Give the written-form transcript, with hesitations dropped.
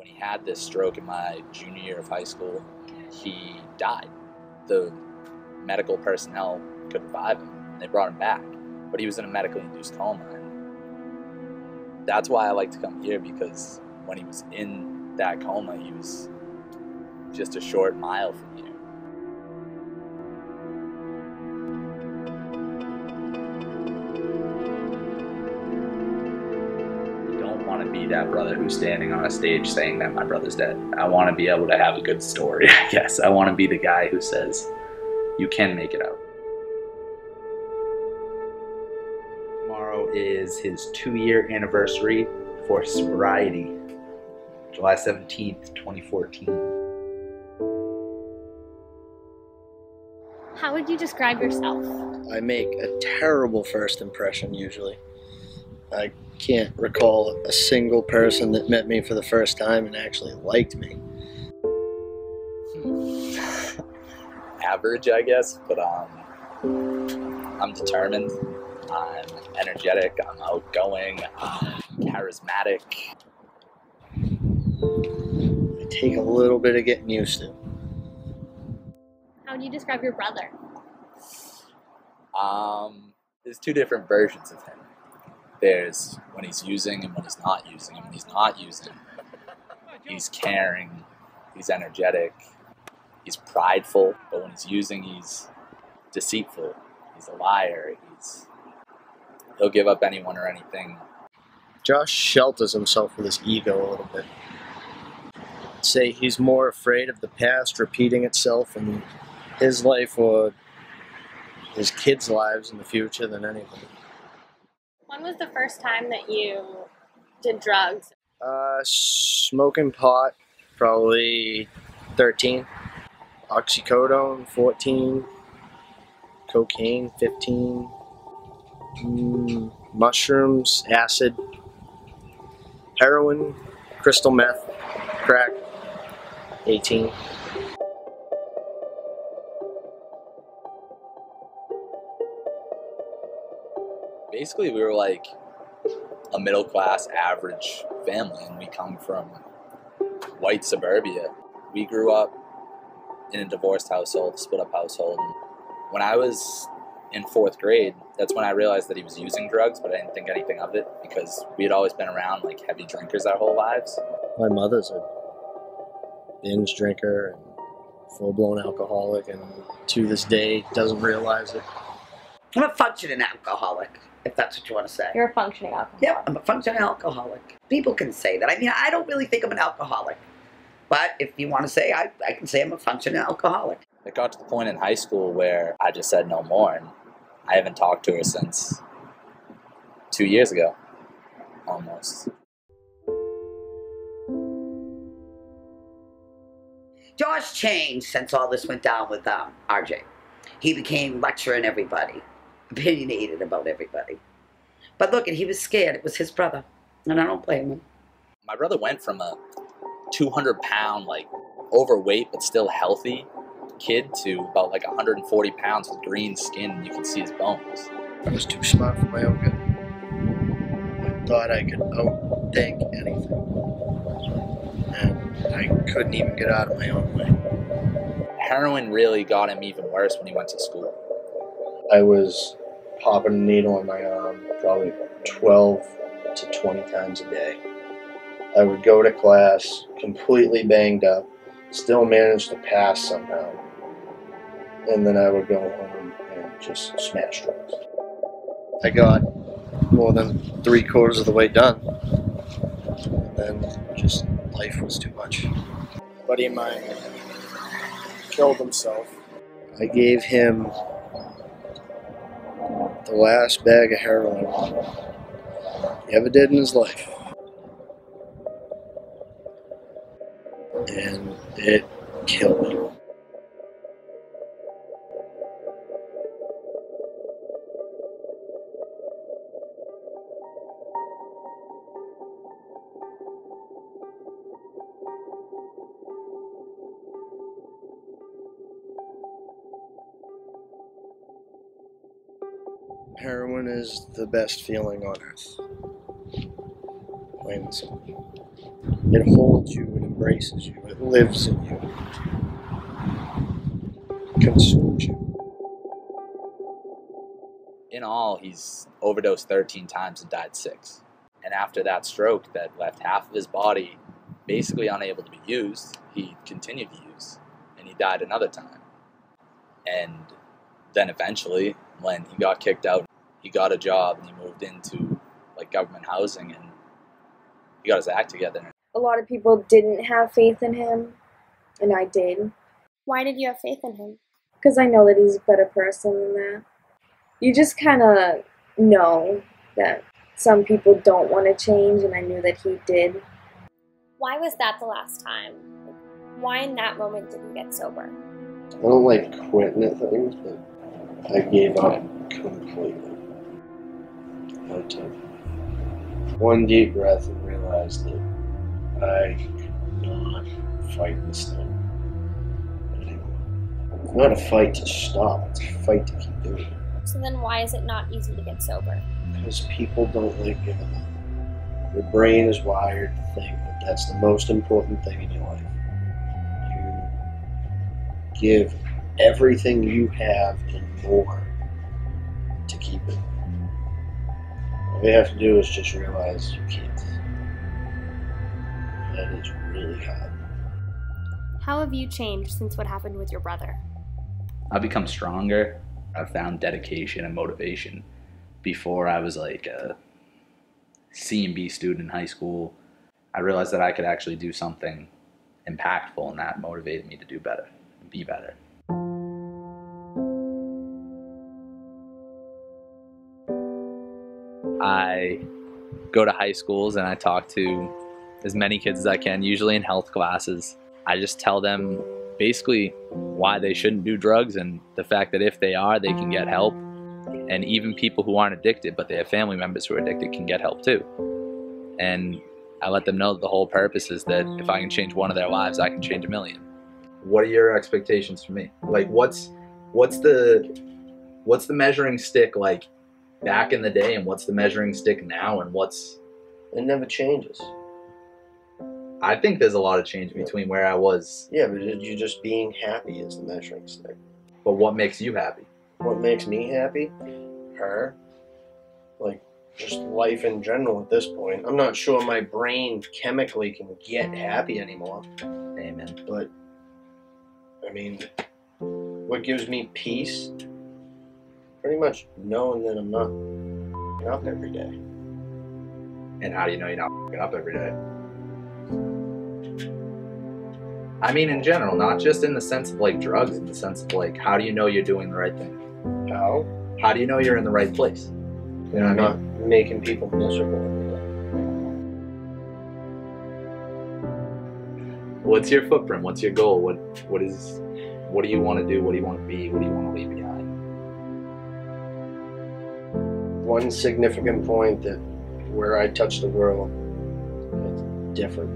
When he had this stroke in my junior year of high school, he died. The medical personnel could revive him. They brought him back, but he was in a medically induced coma. And that's why I like to come here, because when he was in that coma, he was just a short mile from here. I don't want to be that brother who's standing on a stage saying that my brother's dead. I want to be able to have a good story, I guess. I want to be the guy who says, you can make it out. Tomorrow is his 2-year anniversary for sobriety, July 17th, 2014. How would you describe yourself? I make a terrible first impression usually. I can't recall a single person that met me for the first time and actually liked me. Average, I guess, but I'm determined, I'm energetic, I'm outgoing, I'm charismatic. I take a little bit of getting used to. How would you describe your brother? There's two different versions of him. There's when he's using and when he's not using. And when he's not using, he's caring, he's energetic, he's prideful, but when he's using, he's deceitful, he's a liar, he'll give up anyone or anything. Josh shelters himself with his ego a little bit. I'd say he's more afraid of the past repeating itself in his life or his kids' lives in the future than anything. When was the first time that you did drugs? Smoking pot, probably 13. Oxycodone, 14. Cocaine, 15. Mushrooms, acid. Heroin, crystal meth, crack, 18. Basically, we were like a middle-class, average family, and we come from white suburbia. We grew up in a divorced household, split-up household. And when I was in 4th grade, that's when I realized that he was using drugs, but I didn't think anything of it because we had always been around like heavy drinkers our whole lives. My mother's a binge drinker and full-blown alcoholic, and to this day doesn't realize it. I'm a functioning alcoholic, if that's what you want to say. You're a functioning alcoholic. Yep, I'm a functioning alcoholic. People can say that. I mean, I don't really think I'm an alcoholic. But if you want to say, I can say I'm a functioning alcoholic. It got to the point in high school where I just said no more, and I haven't talked to her since 2 years ago, almost. Josh changed since all this went down with RJ. He became lecturing everybody, opinionated about everybody. But look, and he was scared. It was his brother, and I don't blame him. My brother went from a 200-pound, like, overweight but still healthy kid to about like 140 pounds with green skin, and you can see his bones. I was too smart for my own good. I thought I could outthink anything. And I couldn't even get out of my own way. Heroin really got him even worse when he went to school. I was popping a needle in my arm probably 12 to 20 times a day. I would go to class completely banged up, still manage to pass somehow. And then I would go home and just smash drugs. I got more than 3/4 of the way done. And then just life was too much. A buddy of mine killed himself. I gave him the last bag of heroin he ever did in his life. And it killed me. Heroin is the best feeling on earth. Plain and simple. It holds you, it embraces you, it lives in you, consumes you. In all, he's overdosed 13 times and died 6. And after that stroke that left half of his body basically unable to be used, he continued to use, and he died another time. And then eventually, when he got kicked out, he got a job and he moved into like government housing, and he got his act together. A lot of people didn't have faith in him, and I did. Why did you have faith in him? Because I know that he's a better person than that. You just kind of know that some people don't want to change, and I knew that he did. Why was that the last time? Why in that moment did you get sober? I don't like quitting at things, but I gave up completely. I took one deep breath and realized that I could not fight this thing anymore. It's not a fight to stop, it's a fight to keep doing it. So then why is it not easy to get sober? Because people don't like giving up. Your brain is wired to think that that's the most important thing in your life. You give everything you have and more to keep it. All you have to do is just realize you can't. That is really hard. How have you changed since what happened with your brother? I've become stronger. I've found dedication and motivation. Before I was like a C&B student in high school, I realized that I could actually do something impactful, and that motivated me to do better and be better. I go to high schools and I talk to as many kids as I can, usually in health classes. I just tell them basically why they shouldn't do drugs, and the fact that if they are, they can get help. And even people who aren't addicted, but they have family members who are addicted, can get help too. And I let them know that the whole purpose is that if I can change one of their lives, I can change a million. What are your expectations for me? Like, what's the measuring stick like back in the day, and what's the measuring stick now, and what's... It never changes. I think there's a lot of change between where I was. Yeah, but you just being happy is the measuring stick. But what makes you happy? What makes me happy? Her. Like, just life in general at this point. I'm not sure my brain chemically can get happy anymore. Amen. But, I mean, what gives me peace? Pretty much knowing that I'm not up every day. And how do you know you're not up every day? I mean, in general, not just in the sense of like drugs, in the sense of like, how do you know you're doing the right thing? How? How do you know you're in the right place? You know what I mean? Not making people miserable every day. What's your footprint? What's your goal? What do you want to do? What do you want to be? What do you want to leave behind? One significant point that where I touch the world, it's different.